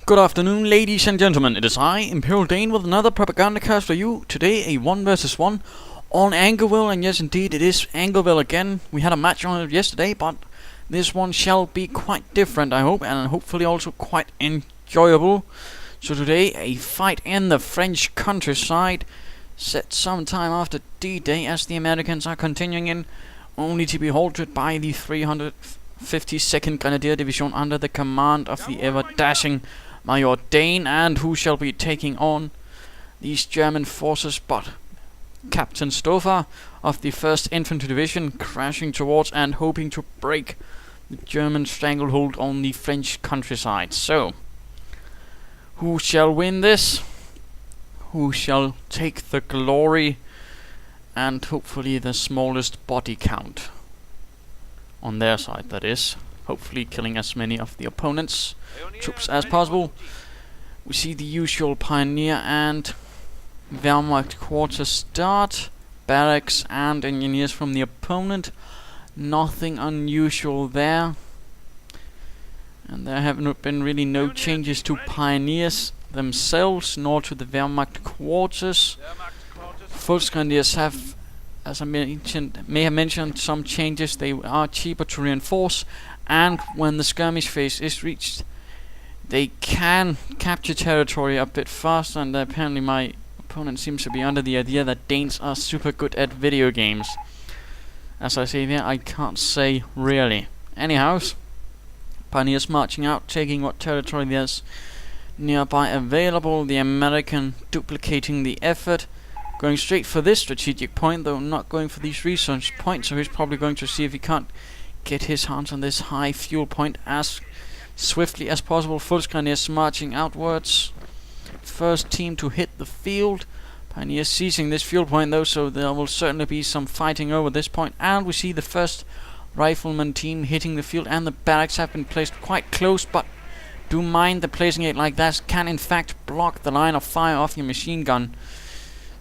Good afternoon, ladies and gentlemen. It is I, ImperialDane, with another Propagandacast for you. Today, a 1 versus 1 on Angoville, and yes, indeed, it is Angoville again. We had a match on it yesterday, but this one shall be quite different, I hope, and hopefully also quite enjoyable. So today, a fight in the French countryside, set sometime after D-Day, as the Americans are continuing in, only to be halted by the 352nd Grenadier Division under the command of the ever-dashing Major Dane, and who shall be taking on these German forces but Captain Stoffa of the 1st Infantry Division, crashing towards and hoping to break the German stranglehold on the French countryside. So, who shall win this? Who shall take the glory and hopefully the smallest body count? On their side, that is. Hopefully killing as many of the opponents' troops as possible. We see the usual Pioneer and Wehrmacht quarters start. Barracks and engineers from the opponent. Nothing unusual there. And there have been really no changes to Pioneers themselves, nor to the Wehrmacht quarters. Volksgrenadiers have, as I may have mentioned, some changes. They are cheaper to reinforce, and when the skirmish phase is reached, they can capture territory a bit faster. And apparently my opponent seems to be under the idea that Danes are super good at video games. As I say there, I can't say really. Anyhow, Pioneers marching out, taking what territory there's nearby available. The American duplicating the effort, going straight for this strategic point, though not going for these research points. So he's probably going to see if he can't get his hands on this high fuel point as swiftly as possible. Volksgrenadiers marching outwards. First team to hit the field. Pioneers seizing this fuel point though, so there will certainly be some fighting over this point. And we see the first rifleman team hitting the field, and the barracks have been placed quite close, but do mind that placing it like that can in fact block the line of fire of your machine gun.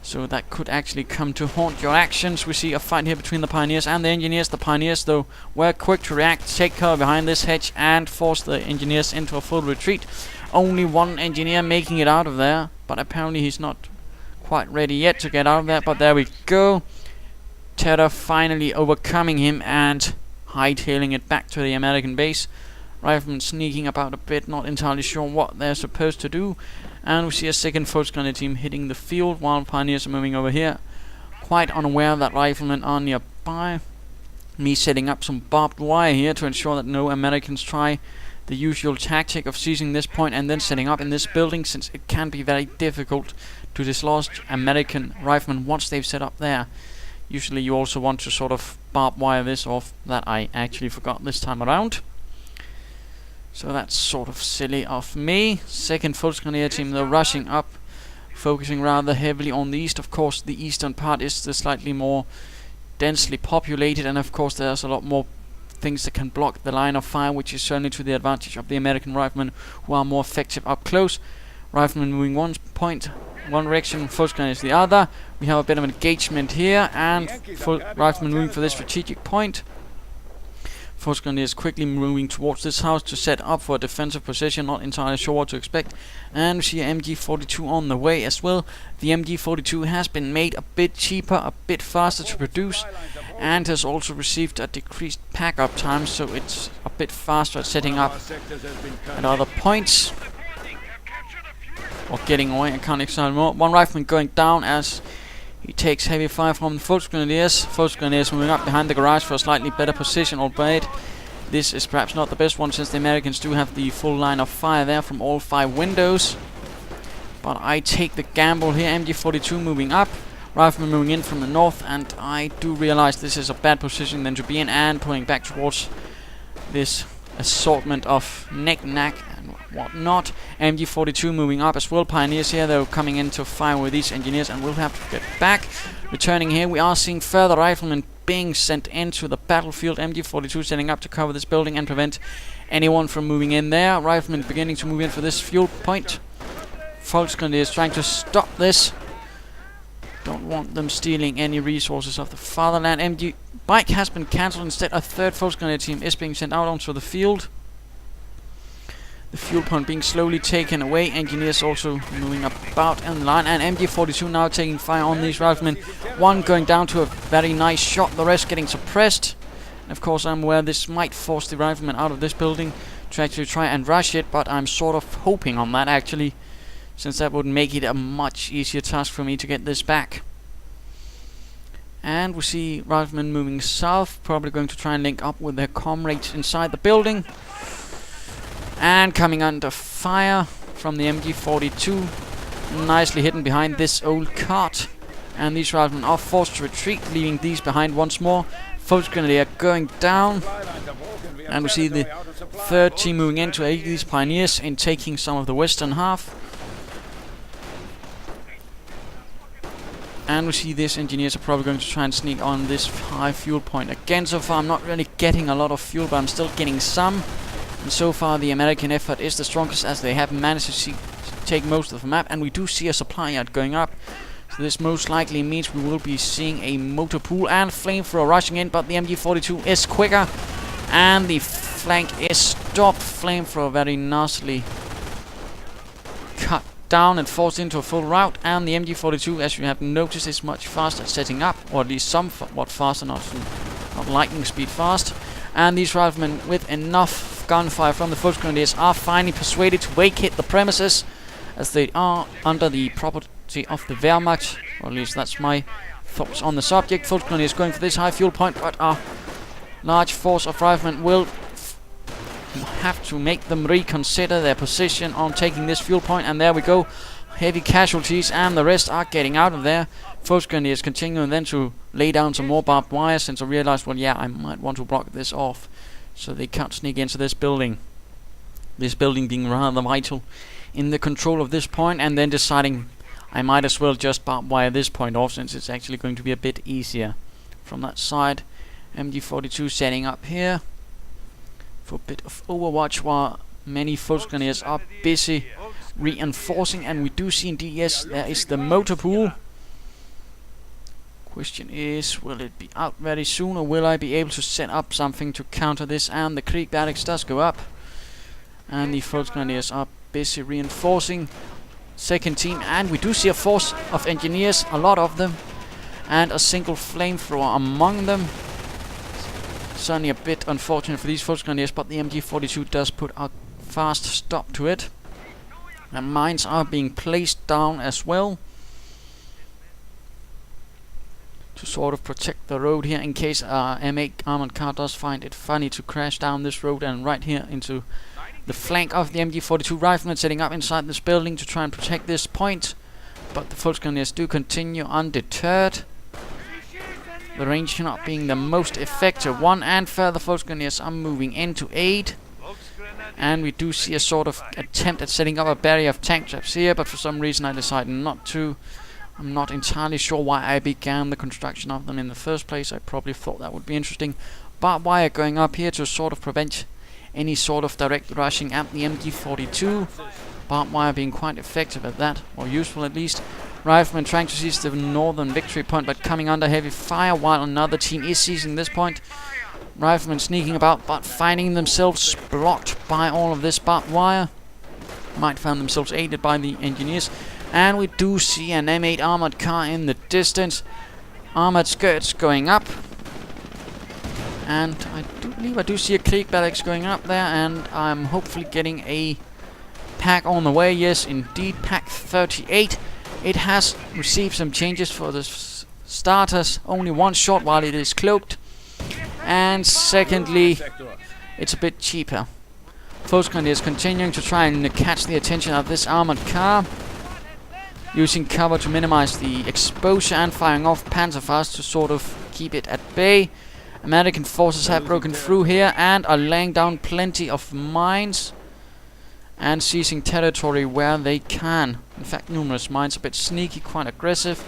So that could actually come to haunt your actions. We see a fight here between the Pioneers and the Engineers. The Pioneers, though, were quick to react, take cover behind this hedge, and force the Engineers into a full retreat. Only one Engineer making it out of there, but apparently he's not quite ready yet to get out of there. But there we go. Terror finally overcoming him and hightailing it back to the American base. Riflemen sneaking about a bit, not entirely sure what they're supposed to do. And we see a second Volksgrenadier team hitting the field while Pioneers are moving over here, quite unaware that riflemen are nearby. Me setting up some barbed wire here to ensure that no Americans try the usual tactic of seizing this point and then setting up in this building, since it can be very difficult to dislodge American riflemen once they've set up there. Usually you also want to sort of barbed wire this off. That I actually forgot this time around. So that's sort of silly of me. Second Volksgrenadier team though rushing up, focusing rather heavily on the east. Of course the eastern part is the slightly more densely populated, and of course there's a lot more things that can block the line of fire, which is certainly to the advantage of the American riflemen, who are more effective up close. Riflemen moving one direction, Volksgrenadiers the other. We have a bit of engagement here, and riflemen moving for this strategic point. Volksgrenadiers quickly moving towards this house to set up for a defensive position, not entirely sure what to expect. And we see a MG42 on the way as well. The MG42 has been made a bit cheaper, a bit faster to produce, and has also received a decreased pack-up time, so it's a bit faster at setting up at other points. Or getting away, I can't excite more. One rifleman going down as he takes heavy fire from the Volksgrenadiers. Volksgrenadiers moving up behind the garage for a slightly better position, albeit this is perhaps not the best one, since the Americans do have the full line of fire there from all 5 windows. But I take the gamble here. MG42 moving up, riflemen moving in from the north, and I do realize this is a bad position then to be in, and pulling back towards this assortment of knack and whatnot. MG42 moving up as well. Pioneers here though coming into fire with these Engineers, and we'll have to get back. Returning here, we are seeing further riflemen being sent into the battlefield. MG42 setting up to cover this building and prevent anyone from moving in there. Riflemen beginning to move in for this fuel point. Volksgrenadiers trying to stop this. Don't want them stealing any resources of the fatherland. MG bike has been cancelled. Instead, a third Volksgrenadier team is being sent out onto the field. The fuel point being slowly taken away. Engineers also moving about in the line. And MG42 now taking fire on these riflemen. One going down to a very nice shot. The rest getting suppressed. And of course, I'm aware this might force the riflemen out of this building to actually try and rush it. But I'm sort of hoping on that, actually, since that would make it a much easier task for me to get this back. And we see riflemen moving south, probably going to try and link up with their comrades inside the building. And coming under fire from the MG42, nicely hidden behind this old cart. And these riflemen are forced to retreat, leaving these behind once more. Grenadier going down. And we see the third team moving in to aid these pioneers in taking some of the western half. And we see these engineers are probably going to try and sneak on this high fuel point again. So far I'm not really getting a lot of fuel, but I'm still getting some. And so far the American effort is the strongest, as they have managed to take most of the map. And we do see a supply yard going up. So this most likely means we will be seeing a motor pool and flamethrower rushing in. But the MG42 is quicker. And the flank is stopped. Flamethrower very nicely cut down and forced into a full rout. And the MG42, as you have noticed, is much faster at setting up, or at least somewhat faster, not lightning speed fast. And these riflemen, with enough gunfire from the Grenadiers, are finally persuaded to vacate the premises, as they are under the property of the Wehrmacht, or at least that's my thoughts on the subject. Grenadiers going for this high fuel point, but a large force of riflemen will have to make them reconsider their position on taking this fuel point. And there we go, heavy casualties, and the rest are getting out of there. Grenadiers continuing then to lay down some more barbed wire, since I realized, well, yeah, I might want to block this off so they can't sneak into this building. This building being rather vital in the control of this point, and then deciding I might as well just barbed wire this point off, since it's actually going to be a bit easier from that side. MG42 setting up here for a bit of overwatch, while many Grenadiers are busy reinforcing. And we do see indeed, yes, there is the motor pool. Question is, will it be out very soon, or will I be able to set up something to counter this? And the Krieg barracks does go up, and the Grenadiers are busy reinforcing. Second team, and we do see a force of engineers, a lot of them, and a single flamethrower among them. Certainly a bit unfortunate for these Grenadiers, but the MG42 does put a fast stop to it. And mines are being placed down as well to sort of protect the road here, in case a M8 armored car does find it funny to crash down this road and right here into the flank of the MG42 riflemen setting up inside this building to try and protect this point. But the Grenadiers do continue undeterred. The range not being the most effective one, and further Grenadiers are moving in to aid. And we do see a sort of attempt at setting up a barrier of tank traps here, but for some reason I decided not to. I'm not entirely sure why I began the construction of them in the first place. I probably thought that would be interesting. Barbed wire going up here to sort of prevent any sort of direct rushing at the MG42. Barbed wire being quite effective at that, or useful at least. Riflemen trying to seize the northern victory point, but coming under heavy fire, while another team is seizing this point. Riflemen sneaking about, but finding themselves blocked by all of this barbed wire. Might find themselves aided by the engineers. And we do see an M8 armored car in the distance. Armored skirts going up. And I do believe I do see a Krieg barracks going up there, and I'm hopefully getting a pack on the way. Yes, indeed, pack 38. It has received some changes for the starters. Only one shot while it is cloaked. And secondly, it's a bit cheaper. Grenadiers continuing to try and catch the attention of this armored car, using cover to minimize the exposure and firing off panzer to sort of keep it at bay. American forces have broken through here and are laying down plenty of mines and seizing territory where they can. In fact, numerous mines, a bit sneaky, quite aggressive,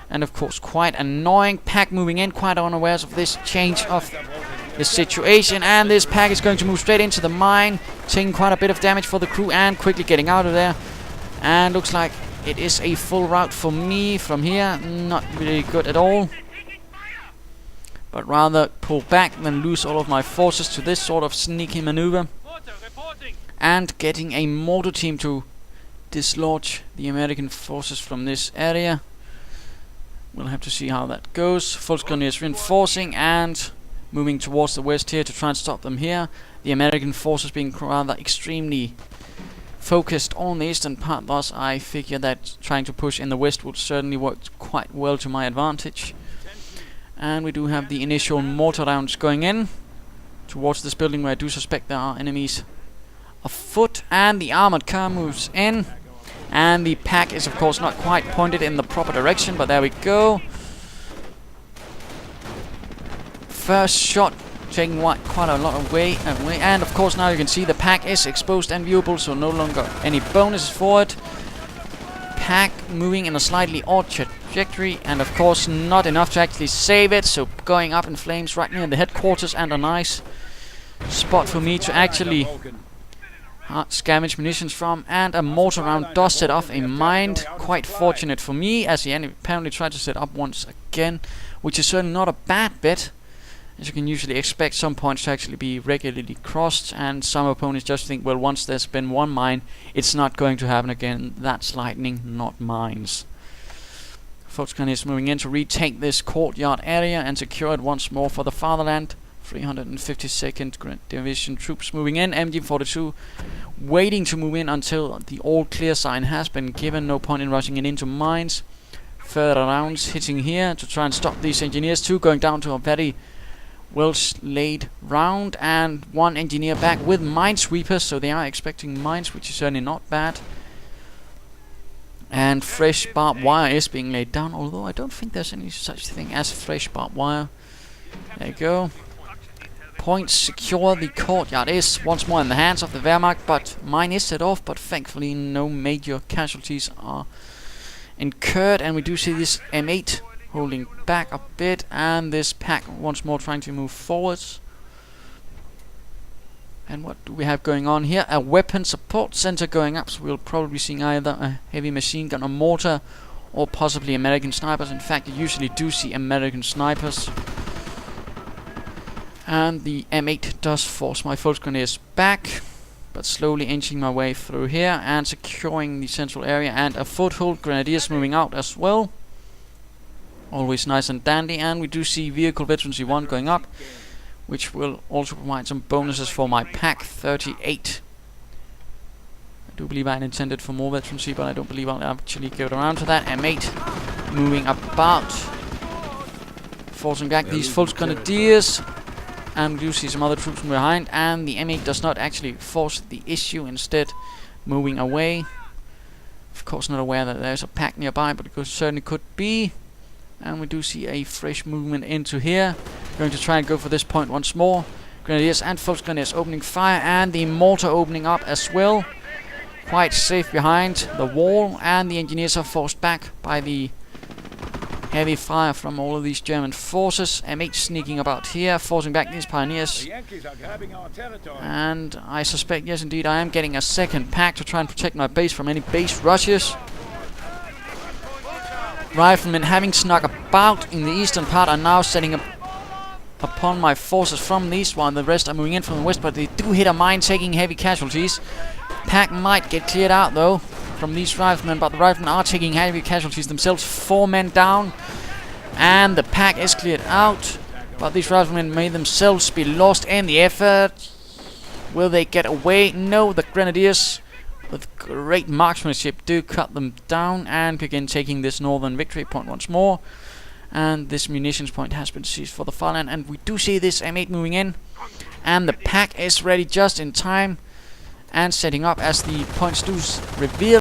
and of course quite annoying. Pack moving in, quite unawares of this change of the situation, and this pack is going to move straight into the mine, taking quite a bit of damage for the crew and quickly getting out of there. And looks like it is a full route for me from here. Not really good at all, but rather pull back than lose all of my forces to this sort of sneaky maneuver. and getting a mortar team to dislodge the American forces from this area. We'll have to see how that goes. Volksgrenadier is reinforcing and moving towards the west here to try and stop them here. The American forces being rather extremely focused on the eastern part, thus I figure that trying to push in the west would certainly work quite well to my advantage. And we do have the initial mortar rounds going in towards this building where I do suspect there are enemies afoot, and the armored car moves in, and the pack is of course not quite pointed in the proper direction, but there we go. First shot taking quite a lot of way, and of course now you can see the pack is exposed and viewable, so no longer any bonuses for it. Pack moving in a slightly odd trajectory, and of course not enough to actually save it, so going up in flames right near the headquarters, and a nice spot for me to actually scavenge munitions from. And a mortar round does set off a mine, quite fortunate for me, as he apparently tried to set up once again, which is certainly not a bad bet. As you can usually expect some points to actually be regularly crossed, and some opponents just think, well, once there's been one mine, it's not going to happen again. That's lightning, not mines. Volksgrenadier is moving in to retake this courtyard area and secure it once more for the fatherland. 352nd Division troops moving in. MG42 waiting to move in until the all clear sign has been given. No point in rushing it into mines. Further rounds hitting here to try and stop these engineers too, going down to a very well laid round, and one engineer back with minesweepers, so they are expecting mines, which is certainly not bad. And fresh barbed wire is being laid down, although I don't think there's any such thing as fresh barbed wire. There you go. Points secure. The courtyard is once more in the hands of the Wehrmacht, but mine is set off, but thankfully no major casualties are incurred, and we do see this M8 holding back a bit, and this pack once more trying to move forwards. And what do we have going on here? A weapon support center going up, so we'll probably be seeing either a heavy machine gun, a mortar, or possibly American snipers. In fact, you usually do see American snipers. And the M8 does force my Volksgrenadiers back, but slowly inching my way through here and securing the central area, and a foothold. Grenadiers moving out as well. Always nice and dandy, and we do see vehicle veterancy 1 going up, which will also provide some bonuses for my pack 38. I do believe I had intended for more veterancy, but I don't believe I'll actually get around to that. M8 moving about, forcing back these Volksgrenadiers, and we do see some other troops from behind, and the M8 does not actually force the issue, instead moving away. Of course not aware that there's a pack nearby, but it certainly could be. And we do see a fresh movement into here. Going to try and go for this point once more. Grenadiers and Volksgrenadiers opening fire, and the mortar opening up as well. Quite safe behind the wall, and the engineers are forced back by the heavy fire from all of these German forces. M8 sneaking about here, forcing back these pioneers. The Yankees are grabbing our territory. And I suspect, yes indeed, I am getting a second pack to try and protect my base from any base rushes. Riflemen, having snuck about in the eastern part, are now setting up upon my forces from the east, while the rest are moving in from the west, but they do hit a mine, taking heavy casualties. Pack might get cleared out though from these riflemen, but the riflemen are taking heavy casualties themselves. 4 men down, and the pack is cleared out, but these riflemen may themselves be lost in the effort. Will they get away? No, the Grenadiers with great marksmanship do cut them down and begin taking this northern victory point once more. And this munitions point has been seized for the fatherland, and we do see this M8 moving in, and the pack is ready just in time and setting up as the points do reveal.